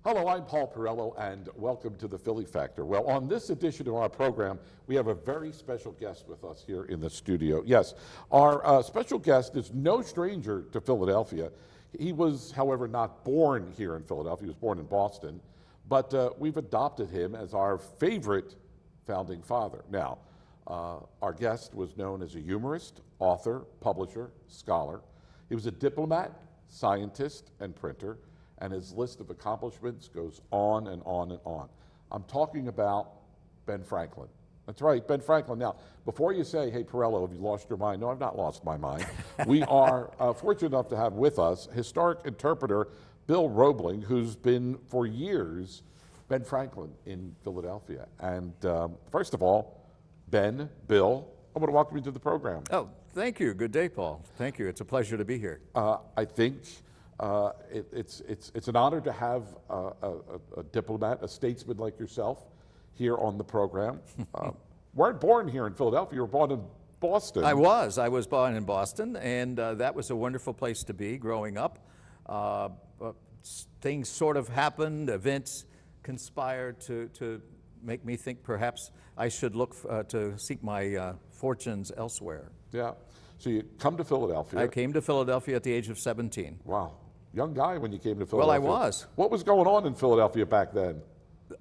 Hello, I'm Paul Perrello, and welcome to the Philly Factor. Well, on this edition of our program, we have a very special guest with us here in the studio. Yes, our special guest is no stranger to Philadelphia. He was, however, not born here in Philadelphia. He was born in Boston, but we've adopted him as our favorite founding father. Now, our guest was known as a humorist, author, publisher, scholar. He was a diplomat, scientist, and printer, and his list of accomplishments goes on and on and on. I'm talking about Ben Franklin. That's right, Ben Franklin. Now, before you say, hey, Perrello, have you lost your mind? No, I've not lost my mind. We are fortunate enough to have with us historic interpreter Bill Robling, who's been for years Ben Franklin in Philadelphia. And first of all, Ben, Bill, I want to welcome you to the program. Oh, thank you. Good day, Paul. Thank you. It's a pleasure to be here. I think it's an honor to have a diplomat, a statesman like yourself here on the program. Weren't born here in Philadelphia, you were born in Boston. I was born in Boston, and that was a wonderful place to be growing up. Things sort of happened, events conspired to make me think perhaps I should look to seek my fortunes elsewhere. Yeah, so you come to Philadelphia. I came to Philadelphia at the age of 17. Wow. Young guy when you came to Philadelphia. Well, I was. What was going on in Philadelphia back then?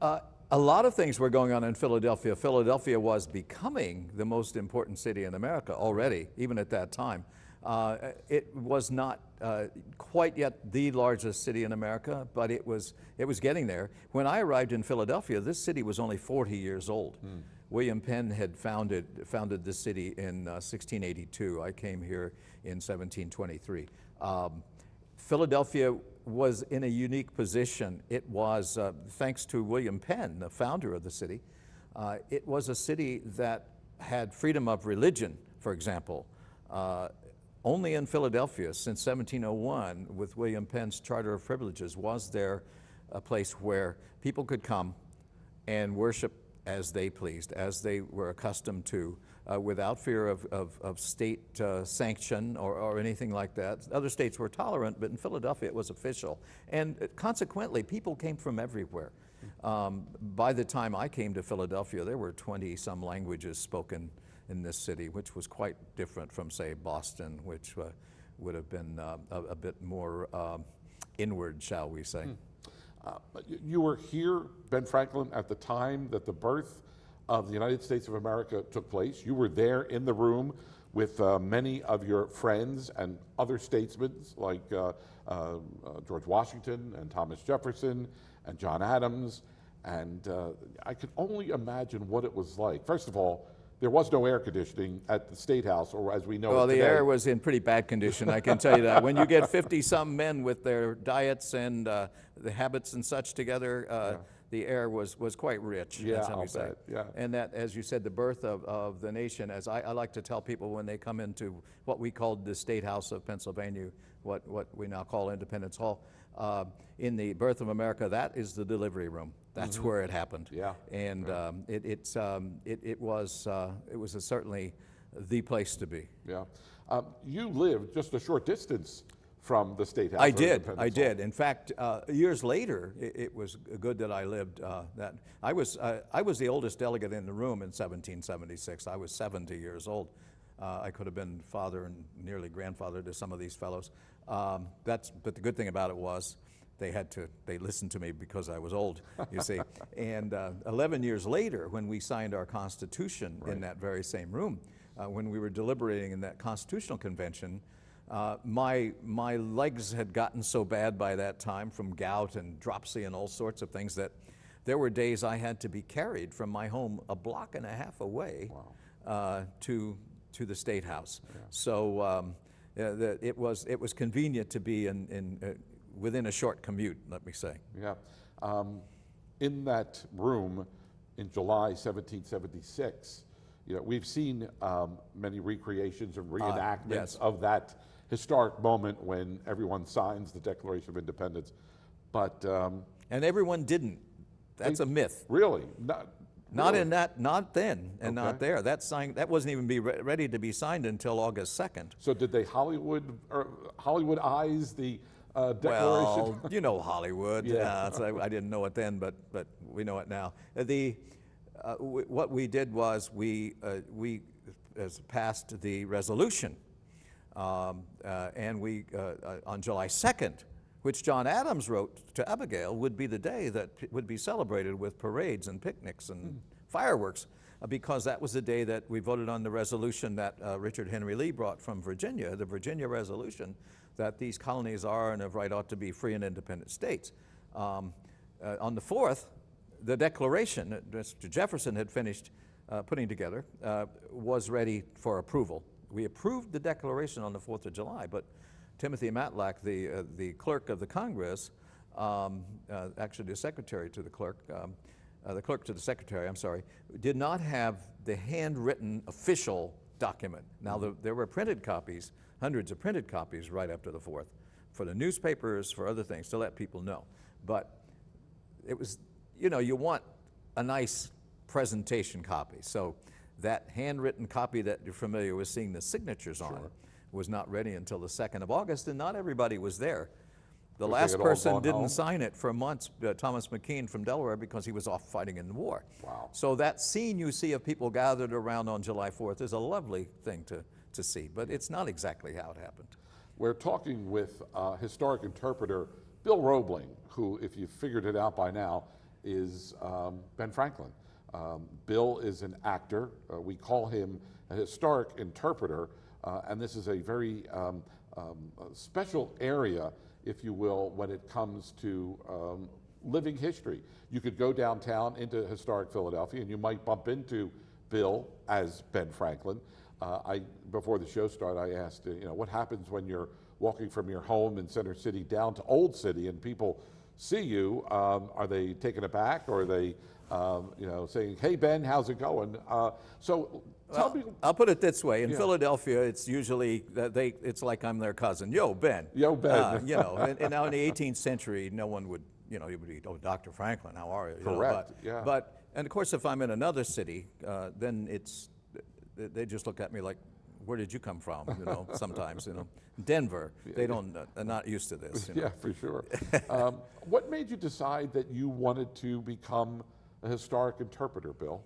A lot of things were going on in Philadelphia. Philadelphia was becoming the most important city in America already, even at that time. It was not quite yet the largest city in America, but it was getting there. When I arrived in Philadelphia, this city was only 40 years old. William Penn had founded this city in 1682. I came here in 1723. Philadelphia was in a unique position. It was, thanks to William Penn, the founder of the city, it was a city that had freedom of religion, for example. Only in Philadelphia since 1701, with William Penn's Charter of Privileges, was there a place where people could come and worship as they pleased, as they were accustomed to, without fear of state sanction or anything like that. Other states were tolerant, but in Philadelphia it was official. And consequently, people came from everywhere. By the time I came to Philadelphia, there were 20-some languages spoken in this city, which was quite different from, say, Boston, which would have been a bit more inward, shall we say. You were here, Ben Franklin, at the time that the birth of the United States of America took place. You were there in the room with many of your friends and other statesmen like George Washington and Thomas Jefferson and John Adams. And I could only imagine what it was like. First of all, there was no air conditioning at the State House, or as we know it today. Well, the air was in pretty bad condition, I can tell you that. When you get 50-some men with their diets and the habits and such together, the air was quite rich. Yeah, I'll bet. Yeah. And that, as you said, the birth of the nation, as I like to tell people when they come into what we called the State House of Pennsylvania, what we now call Independence Hall, in the birth of America, that is the delivery room. That's where it happened. Yeah. And it was certainly the place to be. Yeah. You lived just a short distance from the State House. I did. In fact, years later, it was good that I lived that. I was the oldest delegate in the room in 1776. I was 70 years old. I could have been father and nearly grandfather to some of these fellows. But the good thing about it was they listened to me because I was old, you see. And 11 years later, when we signed our Constitution in that very same room, when we were deliberating in that Constitutional Convention, my legs had gotten so bad by that time from gout and dropsy and all sorts of things that there were days I had to be carried from my home a block and a half away to the State House. Yeah. So it was convenient to be within a short commute, let me say. Yeah. In that room in July 1776, we've seen many recreations and reenactments of that historic moment when everyone signs the Declaration of Independence. But and everyone didn't. That's a myth. Really? Not then, and not there. That wasn't even ready to be signed until August 2nd. So did they Hollywoodize the declaration? Well, you know Hollywood. Yeah. So I didn't know it then, but we know it now. What we did was we passed the resolution, and we on July 2nd, which John Adams wrote to Abigail, would be the day that would be celebrated with parades and picnics and fireworks, because that was the day that we voted on the resolution that Richard Henry Lee brought from Virginia, the Virginia Resolution, that these colonies are and of right ought to be free and independent states. On the 4th, the Declaration that Mr. Jefferson had finished putting together was ready for approval. We approved the Declaration on the 4th of July, but Timothy Matlack, the clerk of the Congress, actually the secretary to the clerk to the secretary, I'm sorry, did not have the handwritten official document. Now, there were printed copies, hundreds of printed copies right up to the 4th, for the newspapers, for other things, to let people know. But it was, you know, you want a nice presentation copy. So that handwritten copy that you're familiar with seeing the signatures on was not ready until the 2nd of August, and not everybody was there. The last person didn't sign it for months, Thomas McKean from Delaware, because he was off fighting in the war. Wow. So that scene you see of people gathered around on July 4th is a lovely thing to see, but it's not exactly how it happened. We're talking with historic interpreter Bill Robling, who, if you've figured it out by now, is Ben Franklin. Bill is an actor. We call him a historic interpreter, and this is a very special area, if you will, when it comes to living history. You could go downtown into historic Philadelphia and you might bump into Bill as Ben Franklin. Before the show started, I asked, you know, what happens when you're walking from your home in Center City down to Old City and people see you? Are they taken aback, or are they, you know, saying, "Hey Ben, how's it going?" Tell me. I'll put it this way: in Philadelphia, it's usually it's like I'm their cousin. Yo, Ben. Yo, Ben. You know, and now in the 18th century, no one would, you know, it would be, "Oh, Dr. Franklin, how are you?" Correct. But and of course, if I'm in another city, then they just look at me like, "Where did you come from?" You know, sometimes, you know, Denver. They don't, they're not used to this. You know? Yeah, for sure. What made you decide that you wanted to become a historic interpreter, Bill?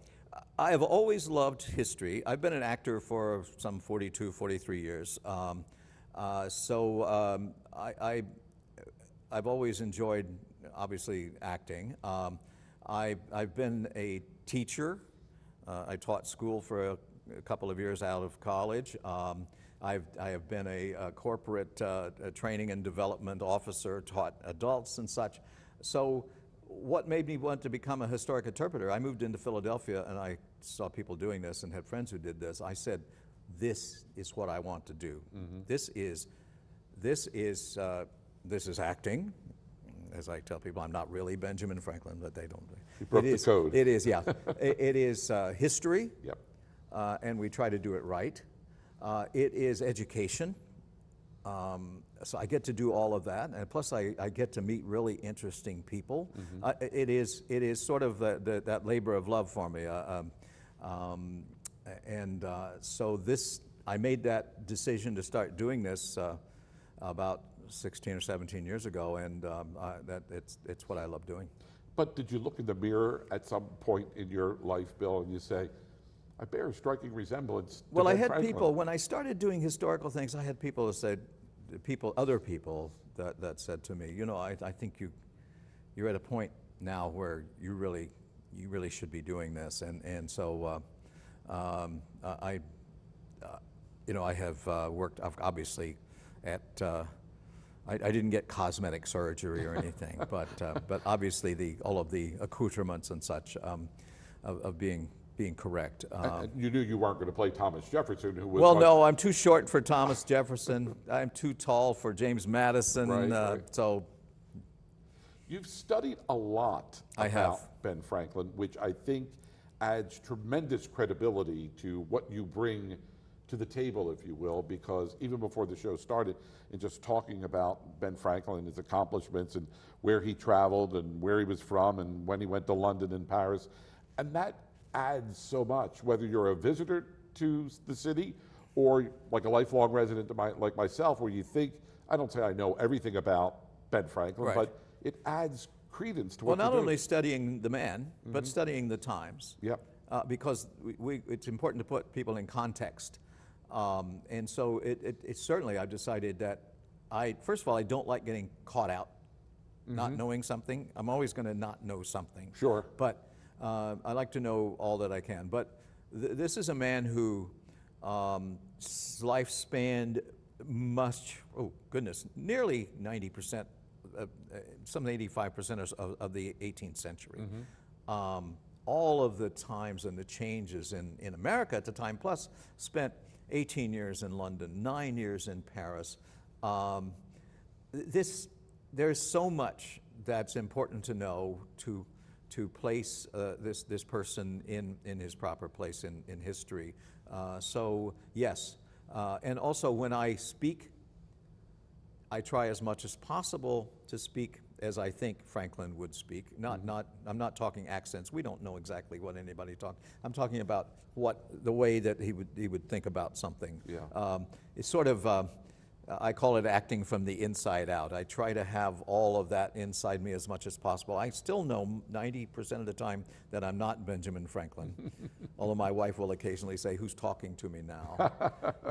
I have always loved history. I've been an actor for some 42, 43 years. I've always enjoyed, obviously, acting. I've been a teacher. I taught school for a couple of years out of college. I have been a corporate training and development officer, taught adults and such. So what made me want to become a historic interpreter? I moved into Philadelphia and I saw people doing this and had friends who did this. I said, this is what I want to do. Mm-hmm. This is acting. As I tell people, I'm not really Benjamin Franklin, but they don't. You broke the code. It is, yeah. It is history. Yep. And we try to do it right. It is education. So I get to do all of that, and plus I get to meet really interesting people. Mm-hmm. It is sort of that labor of love for me. So I made that decision to start doing this about 16 or 17 years ago, and it's what I love doing. But did you look in the mirror at some point in your life, Bill, and you say, I bear a striking resemblance to Well, I Ben had Franklin? people, when I started doing historical things, I had people who said, other people that said to me, you know, I think you're at a point now where you really should be doing this, and so I have worked obviously at. I didn't get cosmetic surgery or anything, but obviously all of the accoutrements and such of being correct. You knew you weren't going to play Thomas Jefferson, who was... Well, no, I'm too short for Thomas Jefferson. I'm too tall for James Madison. Right. So you've studied a lot about Ben Franklin, which I think adds tremendous credibility to what you bring to the table, if you will, because even before the show started, in just talking about Ben Franklin and his accomplishments and where he traveled and where he was from and when he went to London and Paris, and that adds so much, whether you're a visitor to the city or like a lifelong resident like myself, where you think, I don't say I know everything about Ben Franklin, Right. but it adds credence to Well, what not you're only doing. studying the man, but studying the times. Yep. Because it's important to put people in context. And so it's certainly, I've decided that first of all, I don't like getting caught out, not knowing something. I'm always going to not know something. Sure. But I like to know all that I can. But this is a man who life spanned nearly 90%, some 85% of the 18th century. All of the times and the changes in America at the time, plus spent 18 years in London, 9 years in Paris. There's so much that's important to know to place this person in his proper place in history. So yes, and also when I speak, I try as much as possible to speak as I think Franklin would speak. I'm not talking accents. We don't know exactly what anybody talked. I'm talking about the way that he would think about something. Yeah. It's sort of, I call it acting from the inside out. I try to have all of that inside me as much as possible. I still know 90% of the time that I'm not Benjamin Franklin, although my wife will occasionally say, "Who's talking to me now?"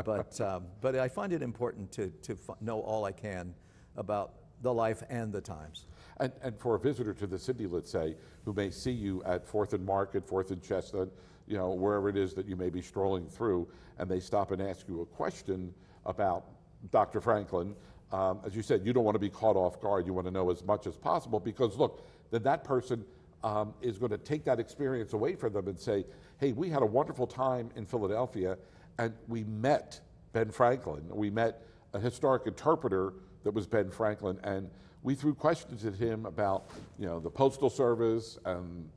But I find it important to know all I can about the life and the times. And for a visitor to the city, let's say, who may see you at 4th and Market, 4th and Chestnut, wherever it is that you may be strolling through, and they stop and ask you a question about Dr. Franklin, as you said, you don't want to be caught off guard. You want to know as much as possible because, look, then that person is going to take that experience away from them and say, hey, we had a wonderful time in Philadelphia, and we met Ben Franklin. We met a historic interpreter that was Ben Franklin, and we threw questions at him about, the Postal Service and,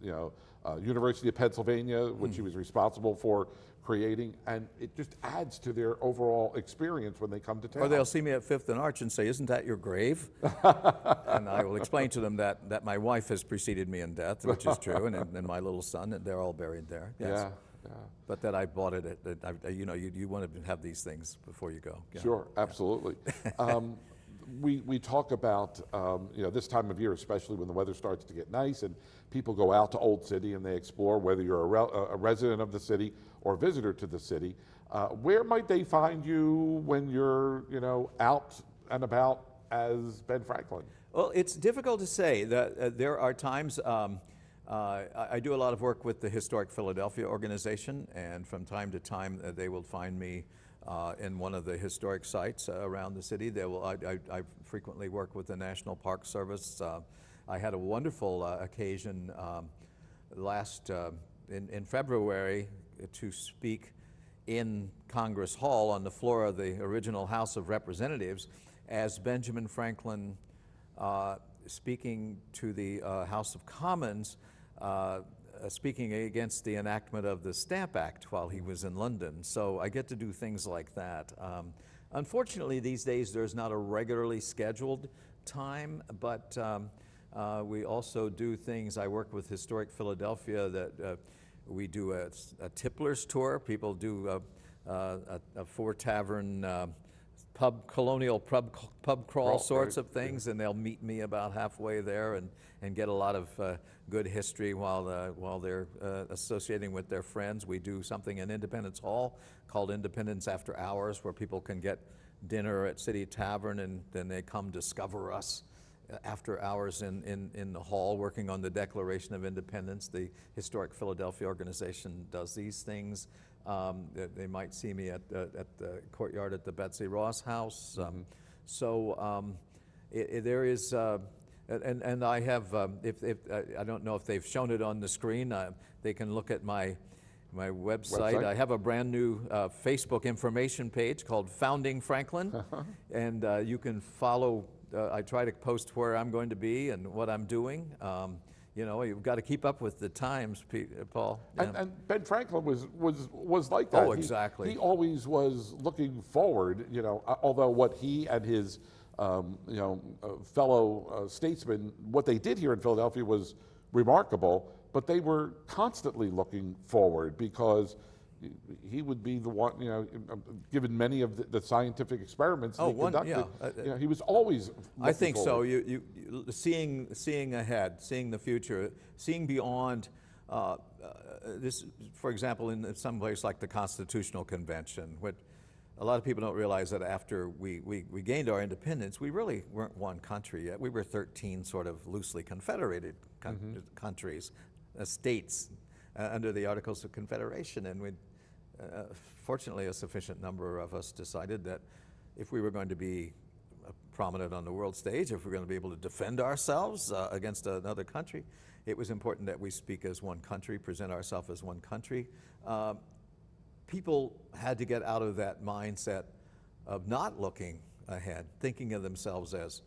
University of Pennsylvania, which he was responsible for creating, and it just adds to their overall experience when they come to town. Or they'll see me at 5th and Arch and say, "Isn't that your grave?" And I will explain to them that my wife has preceded me in death, which is true, and my little son, and they're all buried there. Yes. Yeah. But that I bought it. You want to have these things before you go. Yeah. Sure, absolutely. We talk about, this time of year, especially when the weather starts to get nice and people go out to Old City and they explore, whether you're a resident of the city or a visitor to the city. Where might they find you when you're, out and about as Ben Franklin? Well, it's difficult to say. There are times, I do a lot of work with the Historic Philadelphia organization, and from time to time they will find me in one of the historic sites around the city. I frequently work with the National Park Service. I had a wonderful occasion in February to speak in Congress Hall on the floor of the original House of Representatives as Benjamin Franklin speaking to the House of Commons, speaking against the enactment of the Stamp Act while he was in London. So I get to do things like that. Unfortunately, these days there's not a regularly scheduled time, but we also do things. I work with Historic Philadelphia that we do a Tipplers tour. People do a four-tavern colonial pub crawl sorts of things, and they'll meet me about halfway there and get a lot of good history while they're associating with their friends. We do something in Independence Hall called Independence After Hours, where people can get dinner at City Tavern, and then they come discover us after hours in the hall working on the Declaration of Independence. The Historic Philadelphia organization does these things. They might see me at the courtyard at the Betsy Ross House. There is, and I have, I don't know if they've shown it on the screen, they can look at my website. I have a brand new Facebook information page called Founding Franklin, and you can follow. I try to post where I'm going to be and what I'm doing. You've got to keep up with the times, Paul. Yeah. And Ben Franklin was like that. Oh, exactly. He always was looking forward. Although what he and his fellow statesmen, what they did here in Philadelphia was remarkable. But they were constantly looking forward because, he would be the one, given many of the scientific experiments that he conducted. He was always I think so. forward. You seeing ahead, seeing the future, seeing beyond. This, for example, in some place like the Constitutional Convention, what a lot of people don't realize that after we gained our independence, we really weren't one country yet. We were 13 sort of loosely confederated countries, states under the Articles of Confederation, and fortunately a sufficient number of us decided that if we were going to be prominent on the world stage, if we were going to be able to defend ourselves against another country, it was important that we speak as one country, present ourselves as one country. People had to get out of that mindset of not looking ahead, thinking of themselves as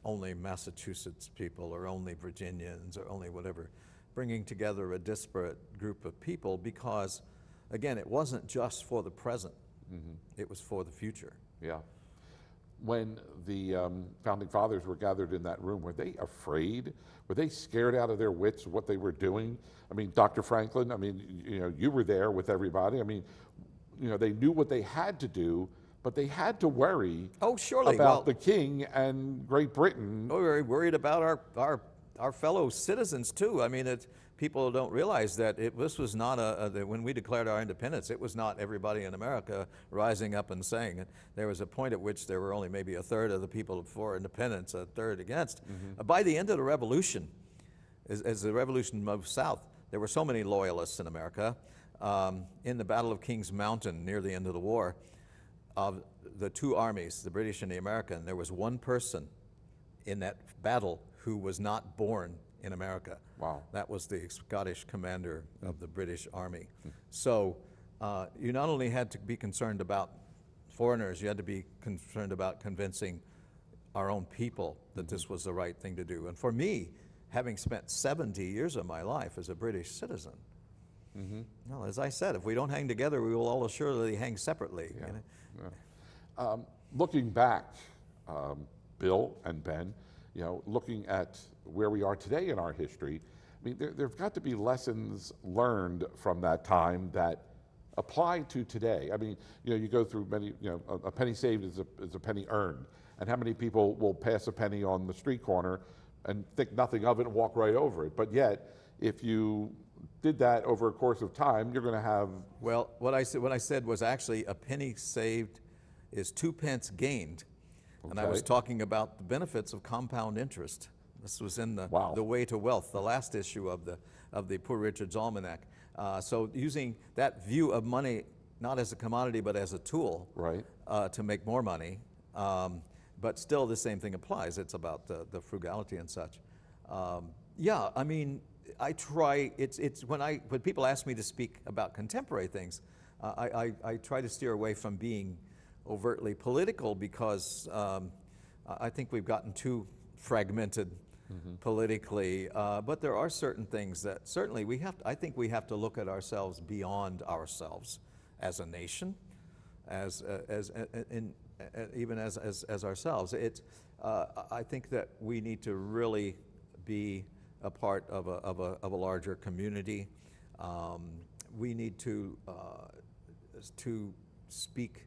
only Massachusetts people or only Virginians or only whatever, bringing together a disparate group of people because, again, it wasn't just for the present, it was for the future. Yeah. When the Founding Fathers were gathered in that room, were they afraid? Were they scared out of their wits of what they were doing? I mean, Dr. Franklin, I mean, you were there with everybody. I mean, they knew what they had to do, but they had to worry about the king and Great Britain. We were worried about our fellow citizens too. I mean, people don't realize that this was not when we declared our independence, it was not everybody in America rising up and saying it. There was a point at which there were only maybe a third of the people for independence, a third against. By the end of the Revolution, as the Revolution moved south, there were so many loyalists in America. In the Battle of Kings Mountain, near the end of the war, of the two armies, the British and the American, there was one person in that battle who was not born in America. Wow. That was the Scottish commander of the British Army. So you not only had to be concerned about foreigners, you had to be concerned about convincing our own people that this was the right thing to do. And for me, having spent 70 years of my life as a British citizen, well, as I said, if we don't hang together, we will all assuredly hang separately. Looking back, Bill and Ben, looking at where we are today in our history, I mean, there've got to be lessons learned from that time that apply to today. I mean, you go through many, a penny saved is a penny earned. And how many people will pass a penny on the street corner and think nothing of it and walk right over it? But yet, if you did that over a course of time, you're going to have... Well, what I said was actually a penny saved is 2 pence gained. And I was talking about the benefits of compound interest. This was in the Way to Wealth, the last issue of the Poor Richard's Almanac. So using that view of money not as a commodity but as a tool to make more money, but still the same thing applies. It's about the frugality and such. Yeah, I mean, I try. It's when people ask me to speak about contemporary things, I try to steer away from being overtly political because I think we've gotten too fragmented politically. But there are certain things that certainly I think we have to look at ourselves beyond ourselves as a nation, even as ourselves. I think that we need to really be a part of a larger community. We need to speak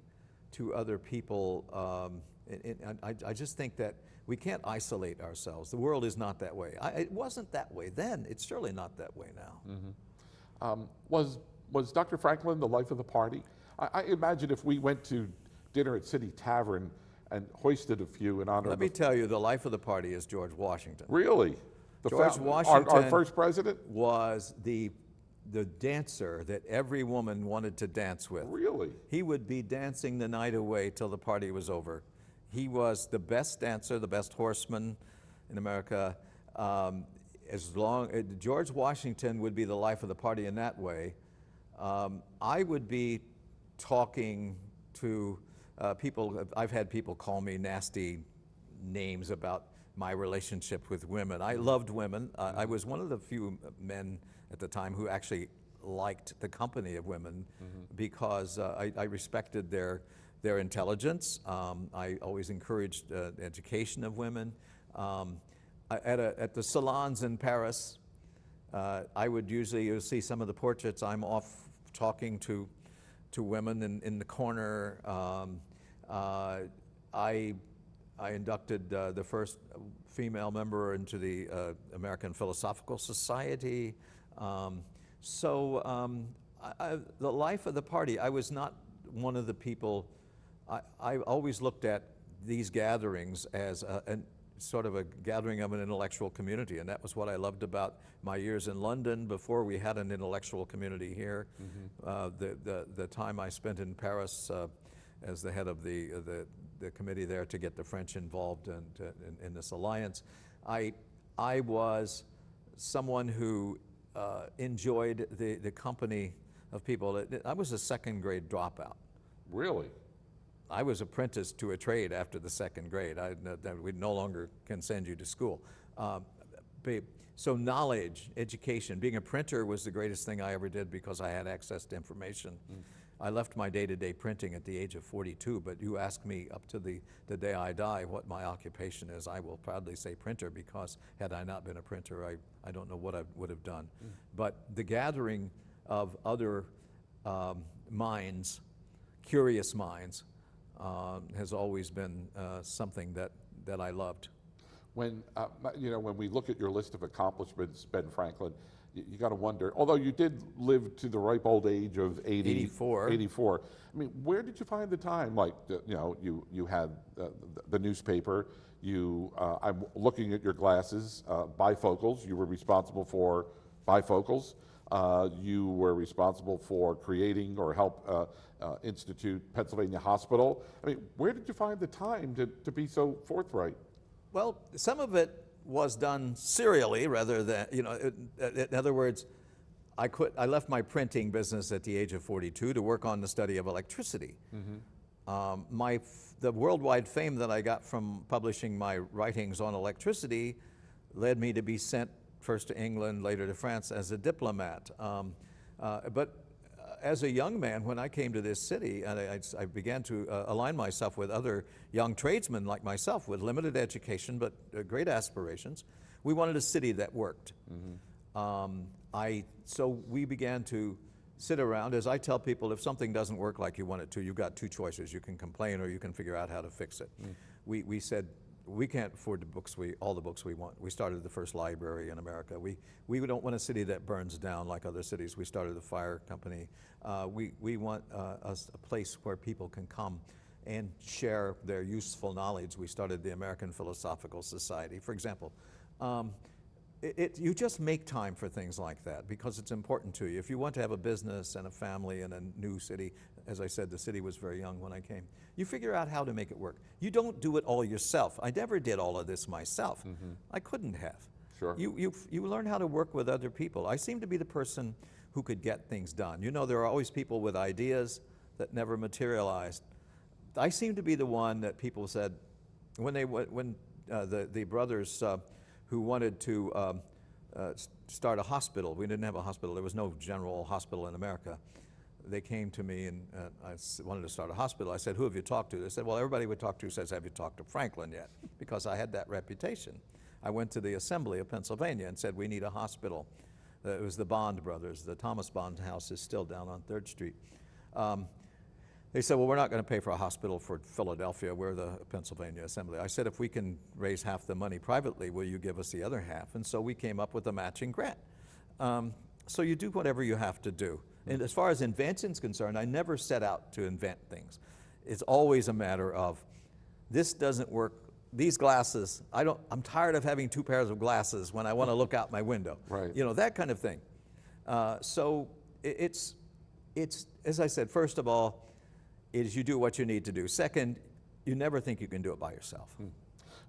to other people. I just think that we can't isolate ourselves. The world is not that way. It wasn't that way then. It's surely not that way now. Was Dr. Franklin the life of the party? I imagine if we went to dinner at City Tavern and hoisted a few in honor of... Let me tell you, the life of the party is George Washington. Really? George Washington, our first president, was the dancer that every woman wanted to dance with. Really? He would be dancing the night away till the party was over. He was the best dancer, the best horseman in America. George Washington would be the life of the party in that way. I would be talking to people. I've had people call me nasty names about my relationship with women. I loved women. I was one of the few men at the time who actually liked the company of women because I respected their intelligence. I always encouraged education of women. At the salons in Paris, I would usually, you'll see some of the portraits, I'm off talking to to women in the corner. I inducted the first female member into the American Philosophical Society. The life of the party, I was not one of the people. I always looked at these gatherings as a sort of a gathering of an intellectual community, and that was what I loved about my years in London before we had an intellectual community here. The time I spent in Paris as the head of the committee there to get the French involved in this alliance, I was someone who enjoyed the company of people. I was a second grade dropout. Really? I was apprenticed to a trade after the second grade. We no longer can send you to school. So knowledge, education, being a printer was the greatest thing I ever did because I had access to information. I left my day-to-day printing at the age of 42, but you ask me up to the day I die what my occupation is, I will proudly say printer, because had I not been a printer, I don't know what I would have done. But the gathering of other minds, curious minds, has always been something that I loved. When when we look at your list of accomplishments, Ben Franklin, you got to wonder. Although you did live to the ripe old age of 84. I mean, where did you find the time? Like, you had the newspaper. I'm looking at your glasses, bifocals. You were responsible for bifocals. You were responsible for creating or help institute Pennsylvania Hospital. I mean, where did you find the time to be so forthright? Well, some of it was done serially rather than, in other words, I left my printing business at the age of 42 to work on the study of electricity. The worldwide fame that I got from publishing my writings on electricity led me to be sent first to England, later to France as a diplomat. But as a young man, when I came to this city, and I began to align myself with other young tradesmen like myself with limited education but great aspirations, we wanted a city that worked. So we began to sit around. As I tell people, if something doesn't work like you want it to, you've got two choices. You can complain or you can figure out how to fix it. We said, we can't afford all the books we want. We started the first library in America. We don't want a city that burns down like other cities. We started a fire company. We want a place where people can come and share their useful knowledge. We started the American Philosophical Society, for example. You just make time for things like that because it's important to you. If you want to have a business and a family in a new city, as I said, the city was very young when I came, you figure out how to make it work. You don't do it all yourself. I never did all of this myself. I couldn't have. Sure. You learn how to work with other people. I seem to be the person who could get things done. There are always people with ideas that never materialized. I seem to be the one that people said, when the brothers who wanted to start a hospital. We didn't have a hospital. There was no general hospital in America. They came to me and I wanted to start a hospital. I said, who have you talked to? They said, well, everybody we talked to says, have you talked to Franklin yet? Because I had that reputation. I went to the Assembly of Pennsylvania and said, we need a hospital. It was the Bond brothers. The Thomas Bond house is still down on 3rd Street. They said, well, we're not going to pay for a hospital for Philadelphia. We're the Pennsylvania Assembly. I said, if we can raise half the money privately, will you give us the other half? And so we came up with a matching grant. So you do whatever you have to do. And as far as invention's concerned, I never set out to invent things. It's always a matter of, this doesn't work. These glasses, I'm tired of having 2 pairs of glasses when I want to look out my window. Right. That kind of thing. So it's, as I said, first of all, is you do what you need to do. Second, you never think you can do it by yourself.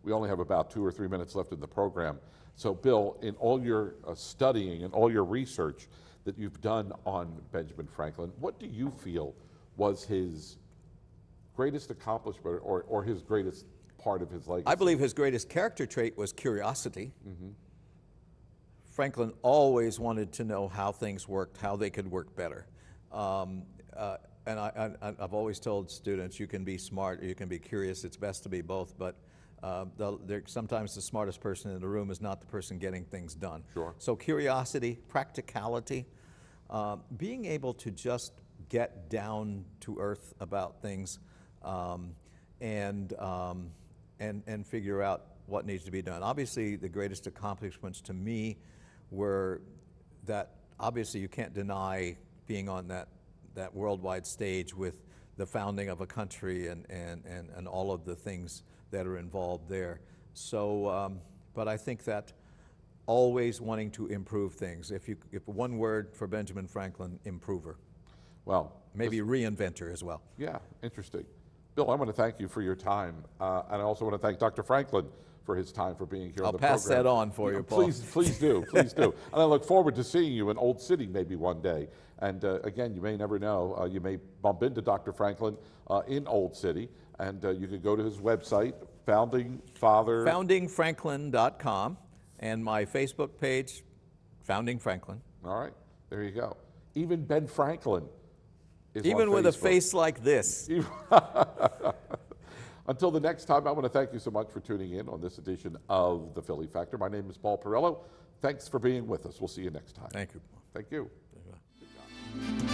We only have about 2 or 3 minutes left in the program. So Bill, in all your studying and all your research that you've done on Benjamin Franklin, what do you feel was his greatest accomplishment or his greatest part of his legacy? I believe his greatest character trait was curiosity. Franklin always wanted to know how things worked, how they could work better. And I've always told students, you can be smart or you can be curious. It's best to be both, but sometimes the smartest person in the room is not the person getting things done. Sure. So curiosity, practicality, being able to just get down to earth about things, and figure out what needs to be done. Obviously, the greatest accomplishments to me were that obviously you can't deny being on that worldwide stage with the founding of a country and all of the things that are involved there. So, but I think that always wanting to improve things. If one word for Benjamin Franklin, improver. Well, maybe reinventor as well. Yeah, interesting. Bill, I want to thank you for your time, and I also want to thank Dr. Franklin for his time, for being here on the program. I'll pass that on for you, Paul. Please do, please do. And I look forward to seeing you in Old City maybe one day. And again, you may never know, you may bump into Dr. Franklin in Old City, and you can go to his website, foundingfranklin.com, and my Facebook page, Founding Franklin. All right, there you go. Even Ben Franklin is even on with Facebook. A face like this. Until the next time, I want to thank you so much for tuning in on this edition of The Philly Factor. My name is Paul Perrello. Thanks for being with us. We'll see you next time. Thank you. Thank you. Good job.